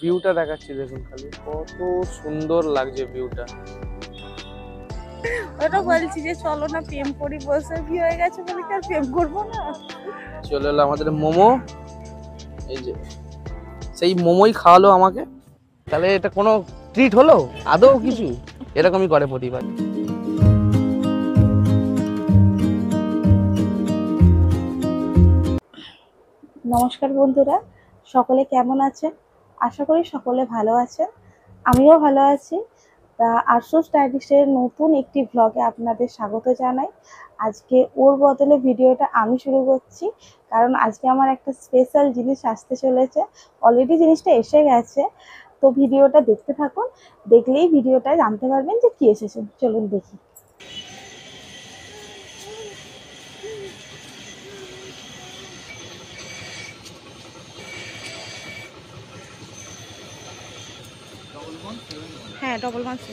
ভিউটা দেখাচ্ছি দেখুন, খালি কত সুন্দর লাগছে ভিউটা। ওটা বলছি যে চলো না প্রেম করি, বসে কি হয়ে গেছে বলে কি আর প্রেম করবো না। চলে এলো আমাদের মোমো, এই যে সেই মোমোই খাওয়ালো আমাকে। তাহলে এটা কোনো ট্রিট হলো আদৌ কিছু? এরকমই করে প্রতিবার। নমস্কার বন্ধুরা, সকলে কেমন আছেন? আশা করি সকলে ভালো আছেন, আমিও ভালো আছি। তা আরশোস ডায়েরিসের নতুন একটি ভ্লগে আপনাদের স্বাগত জানাই। আজকে ওর বদলে ভিডিওটা আমি শুরু করছি, কারণ আজকে আমার একটা স্পেশাল জিনিস আসতে চলেছে। অলরেডি জিনিসটা এসে গেছে, তো ভিডিওটা দেখতে থাকুন, দেখলেই ভিডিওটা জানতে পারবেন যে কি এসেছে। চলুন দেখি। হ্যাঁ, ডবল মাছ।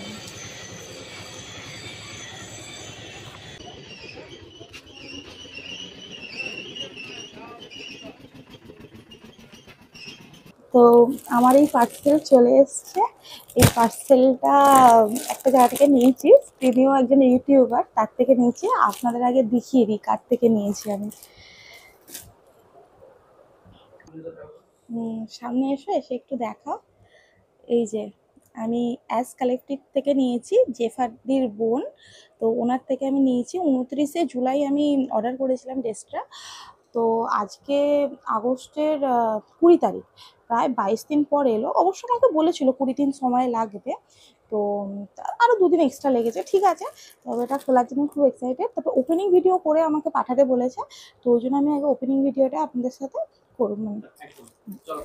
তো আমার এই পার্সেল চলে এসছে। এই পার্সেলটা একটা জায়গা থেকে নিয়েছি, তিনিও একজন ইউটিউবার, তার থেকে নিয়েছি। আপনাদের আগে দেখিয়ে দিই কার থেকে নিয়েছি আমি। সামনে এসে একটু দেখাও। এই যে আমি অ্যাস কালেকটিভ থেকে নিয়েছি, জেফারদির বোন। তো ওনার থেকে আমি নিয়েছি 29শে জুলাই আমি অর্ডার করেছিলাম ড্রেসটা। তো আজকে আগস্টের 20 তারিখ, প্রায় 22 দিন পর এলো। অবশ্য আমাকে বলেছিল 20 দিন সময় লাগবে, তো আরও 2 দিন এক্সট্রা লেগেছে, ঠিক আছে। তবে এটা খোলার জন্য খুব এক্সাইটেড। তবে ওপেনিং ভিডিও করে আমাকে পাঠাতে বলেছে, তো ওই জন্য আমি আগে ওপেনিং ভিডিওটা আপনাদের সাথে করব। চলো।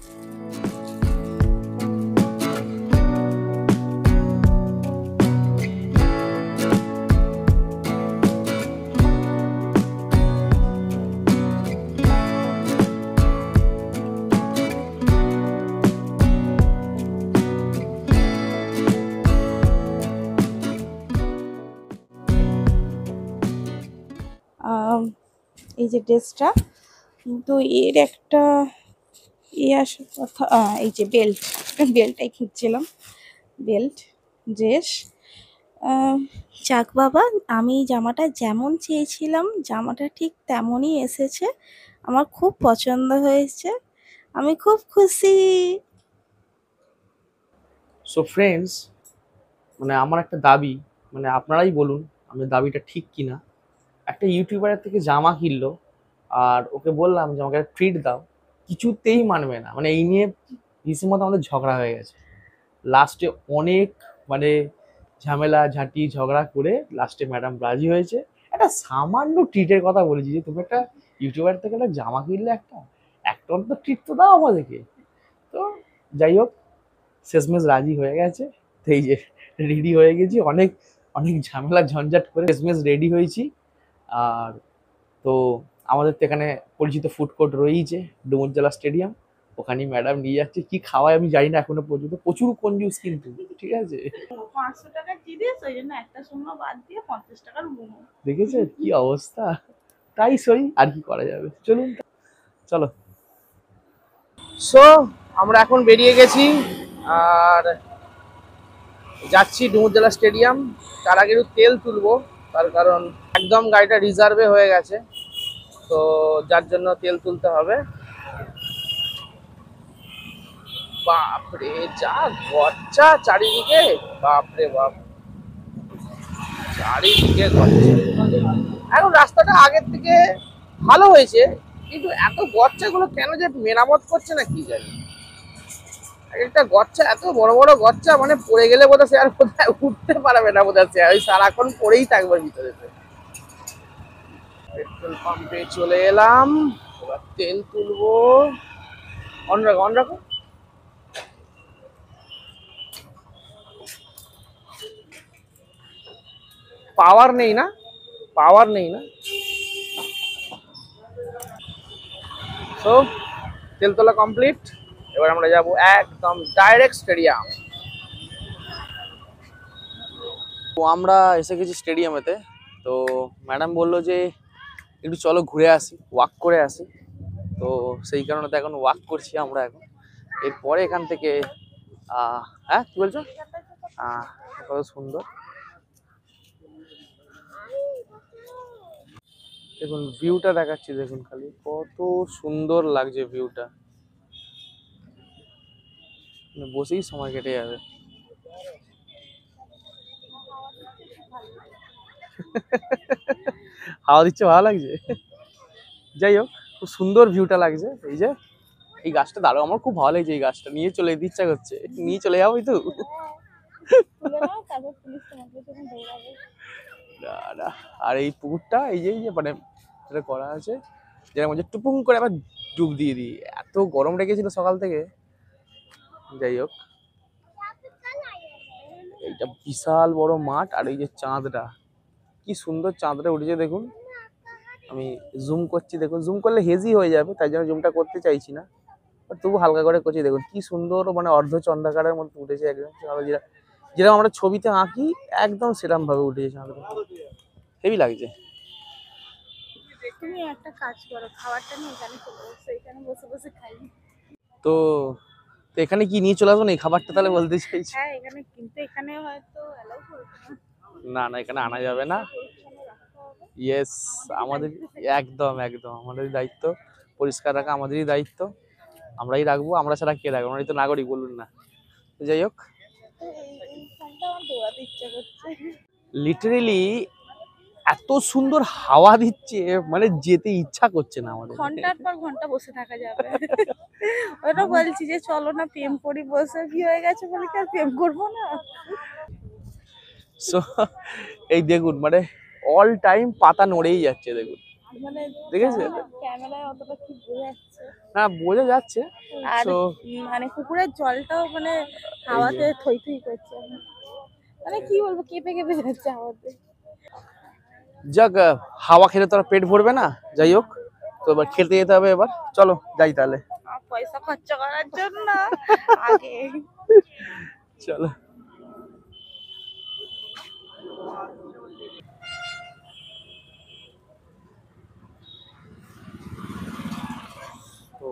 এই যে ড্রেসটা, কিন্তু এর একটা আসার কথা। এই যে বেল্টটাই খুঁজছিলাম, বেল্ট ড্রেস। যাক বাবা, আমি জামাটা যেমন চেয়েছিলাম জামাটা ঠিক তেমনই এসেছে। আমার খুব পছন্দ হয়েছে, আমি খুব খুশি। সো ফ্রেন্ডস, মানে আমার একটা দাবি, মানে আপনারাই বলুন আমি দাবিটা ঠিক কিনা। একটা ইউটিউবারের থেকে জামা কিনলো, আর ওকে বললাম যে আমাকে ট্রিট দাও, কিছুতেই মানবে না। মানে এই নিয়ে রীতিমতো আমাদের ঝগড়া হয়ে গেছে। লাস্টে অনেক মানে ঝামেলা ঝাঁটি ঝগড়া করে লাস্টে ম্যাডাম রাজি হয়েছে। একটা সামান্য ট্রিটের কথা বলেছি, যে তুমি একটা ইউটিউবার থেকে একটা জামা কিনলে, একটা অন্তত ট্রিট তো দাও আমাদেরকে। তো যাই হোক, শেষমেশ রাজি হয়ে গেছে। তো এই যে রেডি হয়ে গেছি, অনেক অনেক ঝামেলা ঝঞ্ঝাট করে শেষমেশ রেডি হয়েছি। আর তো আমাদের তো এখানে পরিচিত ফুড কোর্ট রয়েইছে, ডুমুরজলা স্টেডিয়াম, ওখানেই ম্যাডাম নিয়ে যাচ্ছে। কি খাওয়ায় আমি জানি না এখনো পর্যন্ত, প্রচুর কনজুস কিন্তু, ঠিক আছে। 500 টাকার জিনিস, ওই জন্য একটা শূন্য বাদ দিয়ে 50 টাকার মোমো। দেখেছে কি অবস্থা, তাই সই, আর কি করা যাবে। চলুন, চলো। সো আমরা এখন বেরিয়ে গেছি, আর যাচ্ছি ডুমুরজলা স্টেডিয়াম। তার আগে একটু তেল তুলবো, তার কারণ একদম গাড়িটা রিজার্ভে হয়ে গেছে, তো যার জন্য তেল তুলতে হবে। বাপরে যা গচ্চা চারিদিকে, বাপরে বাপ, চারিদিকে গচ্চা। এখন রাস্তাটা আগের থেকে ভালো হয়েছে, কিন্তু এত গচ্চাগুলো কেন যে মেরামত করছে না কি জানি। একটা গচ্চা, এত বড় বড় গচ্চা, মানে পড়ে গেলে বোধহয় সে আর কোথায় উঠতে পারবে না, বোধহয় সে ওই সারাক্ষণ পড়েই থাকবে ভিতরে। পেট্রোল পাম্পে চলে এলাম, এবার তেল তুলবো। অন রাখো, অন রাখো। পাওয়ার নেই না, পাওয়ার নেই না। সো তেল তোলা কমপ্লিট, এবার আমরা যাব একদম ডাইরেক্ট স্টেডিয়াম। তো আমরা এসে গেছি স্টেডিয়ামেতে। তো ম্যাডাম বললো যে একটু চলো ঘুরে আসি, ওয়াক করে আসি। তো সেই কারণে তো এখন ওয়াক করছি আমরা এখন। এরপরে এখান থেকে হ্যাঁ কি বলছো? কত সুন্দর দেখুন ভিউটা দেখাচ্ছি, দেখুন খালি কত সুন্দর লাগছে ভিউটা, বসেই সময় কেটে যাবে। হাওয়া দিচ্ছে, ভালো লাগছে। যাই হোক, খুব সুন্দর ভিউটা লাগছে। এই যে এই গাছটা দাঁড়াও, আমার খুব ভালো লাগছে এই গাছটা, নিয়ে চলে যেতে ইচ্ছা করছে, নিয়ে চলে যাবোই তো। আর এই পুকুরটা এই যে মানে যেটা করা আছে, যেটা মধ্যে টুপুং করে আবার ডুব দিয়ে দিই, এত গরম রেখেছিল সকাল থেকে। যাই হোক, এইটা বিশাল বড় মাঠ, আর এই যে চাঁদটা, কি সুন্দর চাঁদটা উঠেছে দেখুন। আমি জুম করছি, দেখুন জুম করলে হেজি হয়ে যাবে, তাই জন্য জুমটা করতে চাইছি না, তবু হালকা করে করছি। দেখুন কি সুন্দর, মানে অর্ধ চন্দ্রাকারের মধ্যে উঠেছে একদম, যেরকম আমরা ছবিতে আঁকি একদম সেরকম ভাবে উঠেছে চাঁদটা, হেভি লাগছে। তুমি একটা কাজ করো, খাবারটা নিয়ে এখানে চলে বসো, এখানে বসে বসে খাই। তো এখানে কি নিয়ে চলে আসবো না এই খাবারটা, তাহলে বলতে চাইছি? হ্যাঁ এখানে, কিন্তু এখানে হয়তো অ্যালাউ করবে না না, এখানে আনা যাবে না। ইয়েস, আমাদের একদম একদম আমাদেরই দায়িত্ব, পরিষ্কার রাখা আমাদেরই দায়িত্ব, আমরাই রাখবো, আমরা ছাড়া কে রাখবো, আমরাই তো নাগরিক, বলুন না। যাই হোক, লিটারেলি এত সুন্দর হাওয়া দিচ্ছে, মানে যেতে ইচ্ছা করছে না আমাদের। ঘন্টার পর ঘন্টা বসে থাকা যাবে। ওটা বলছি যে চলো না প্রেম করি, বসে কি হয়ে গেছে বলে কি আর প্রেম করবো না। সো এই দেখুন, মানে অল টাইম পাতা নড়েই যাচ্ছে, দেখুন মানে দেখেছেন? ক্যামেরায় অতটা কি বোঝা যাচ্ছে না, বোঝা যাচ্ছে। আর So, মানে পুকুরের জলটাও মানে হাওয়াতে থই থই করছে, মানে কি বলবো, কেঁপে কেঁপে যাচ্ছে হাওয়াতে। যাক, হাওয়া খেলে তো আর পেট ভরবে না। যাই হোক, তো এবার খেতে যেতে হবে, এবার চলো যাই তাহলে। পয়সা খরচা করার জন্য আগে চলো। তো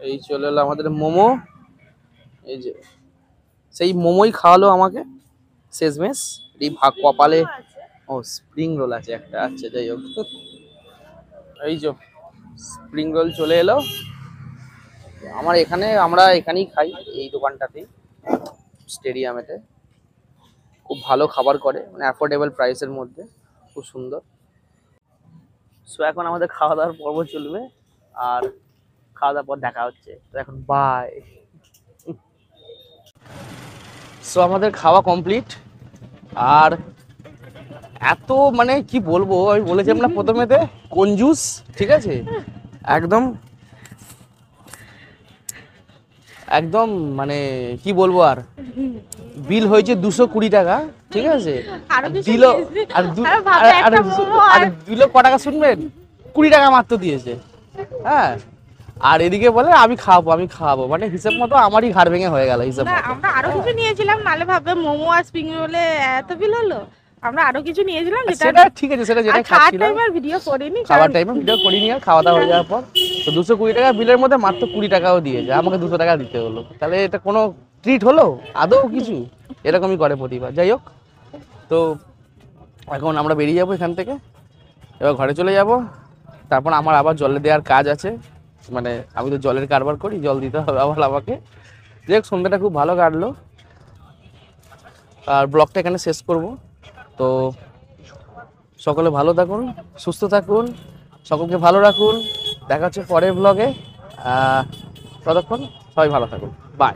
এই চলে এলো আমাদের মোমো, এই যে সেই মোমোই খাওয়ালো আমাকে শেষমেশ। এই ভাগ কপালে, ও স্প্রিং রোল আছে একটা, আচ্ছা যাই হোক। এই যে স্প্রিং রোল চলে এলো আমার এখানে, আমরা এখানেই খাই এই দোকানটাতেই, স্টেডিয়ামেতে। খুব ভালো খাবার করে, মানে অ্যাফোর্ডেবল প্রাইসের মধ্যে, খুব সুন্দর। সো এখন আমাদের খাওয়া দাওয়ার পর্ব চলবে, আর খাওয়া দাওয়ার পর দেখা হচ্ছে। তো এখন বাই। সো আমাদের খাওয়া কমপ্লিট, আর এত মানে কি বলবো, আমি বলেছিলাম না প্রথমেতে কঞ্জুস, ঠিক আছে, একদম একদম মানে কি বলবো, আর বিল হয়েছে 220 টাকা, ঠিক আছে, দিল আর দিল ক টাকা শুনবেন, 20 টাকা মাত্র দিয়েছে। হ্যাঁ, আর এদিকে বলে আমি খাওয়াবো, মানে হিসেব মতো আমারই ঘাড় ভেঙে হয়ে গেল হিসেব মতো। আমরা আরো কিছু নিয়েছিলাম, নালে ভাববে মোমো আর স্প্রিং রোলে এত বিল হলো। আমরা আরো কিছু নিয়েছিলাম, সেটা ঠিক আছে, সেটা যেটা খাচ্ছিলাম, ভিডিও করিনি, খাবার টাইমে ভিডিও করিনি, আর খাওয়া দাওয়া হয়ে যাওয়ার পর তো 220 টাকা বিলের মধ্যে মাত্র 20 টাকাও দিয়েছে, আমাকে 200 টাকা দিতে হলো। তাহলে এটা কোনো ট্রিট হলো আদৌ কিছু? এরকমই করে প্রতিবার। যাই হোক, তো এখন আমরা বেরিয়ে যাবো এখান থেকে, এবার ঘরে চলে যাব। তারপর আমার আবার জলে দেওয়ার কাজ আছে, মানে আমি তো জলের কারবার করি, জল দিতে হবে আবার আমাকে। যাই হোক, সন্ধ্যাটা খুব ভালো কাটলো, আর ব্লগটা এখানে শেষ করব। তো সকলে ভালো থাকুন, সুস্থ থাকুন, সকলকে ভালো রাখুন। দেখা হচ্ছে পরের ব্লগে। ততক্ষণ সবাই ভালো থাকুন, বাই।